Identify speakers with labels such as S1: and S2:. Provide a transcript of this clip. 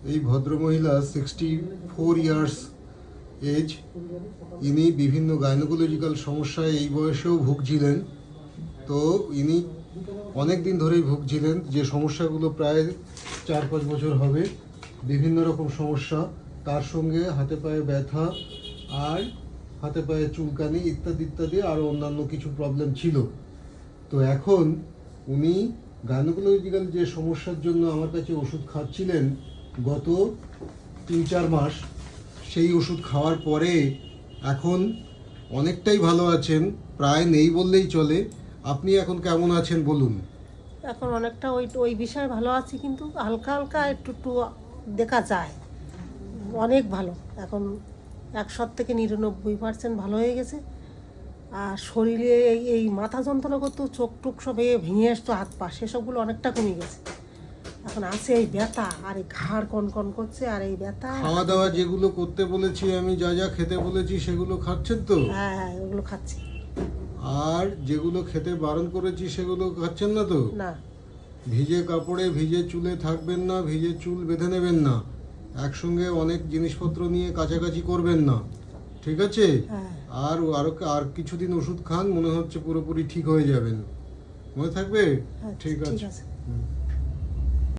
S1: এই ভদ্রমহিলা 64 years age. ইনি বিভিন্ন গাইনোকোলজিক্যাল সমস্যায় এই বয়সেও ভুগছিলেন। তো ইনি অনেক দিন ধরেই ভুগছিলেন, যে সমস্যাগুলো প্রায় 4-5 বছর হবে। বিভিন্ন রকম সমস্যা, তার সঙ্গে হাতে পায়ে ব্যথা আর হাতে পায়ে চুলকানি ইত্যাদি ইত্যাদি আরও অন্যান্য কিছু প্রবলেম ছিল। তো এখন উনি গাইনোকোলজিক্যাল যে সমস্যার জন্য আমার কাছে ওষুধ খাচ্ছিলেন গত 3-4 মাস, সেই ওষুধ খাওয়ার পরে এখন অনেকটাই ভালো আছেন, প্রায় নেই বললেই চলে। আপনি এখন কেমন আছেন বলুন?
S2: এখন অনেকটা ওই বিষয়ে ভালো আছি, কিন্তু হালকা হালকা একটু একটু দেখা যায়। অনেক ভালো, এখন 100 থেকে 99% ভালো হয়ে গেছে। আর শরীরে এই মাথা যন্ত্রণা করতো, চোখ টোক সব ভেঙে আসতো, হাত পা সেসবগুলো অনেকটা কমে গেছে। এখন আছে এই ব্যথা, আর এই ঘাড় কনকন করছে, আর এই ব্যথা।
S1: খাওয়া দাওয়া যেগুলো করতে বলেছি আমি, যা যা খেতে বলেছি সেগুলো খাচ্ছেন তো?
S2: হ্যাঁ হ্যাঁ, ওগুলো খাচ্ছি।
S1: আর যেগুলো খেতে বারণ করেছি সেগুলো খাচ্ছেন না তো?
S2: না।
S1: ভিজে কাপড়ে ভিজে চুলে থাকবেন না, ভিজে চুল বেঁধে নেবেন না, একসঙ্গে অনেক জিনিসপত্র নিয়ে কাছাকাছি করবেন না, ঠিক আছে?
S2: হ্যাঁ।
S1: আর কিছুদিন ওষুধ খান, মনে হচ্ছে পুরোপুরি ঠিক হয়ে যাবেন। মনে থাকবে?
S2: হ্যাঁ,
S1: ঠিক
S2: ঠিক
S1: আছে।
S2: আছে।
S1: হুম।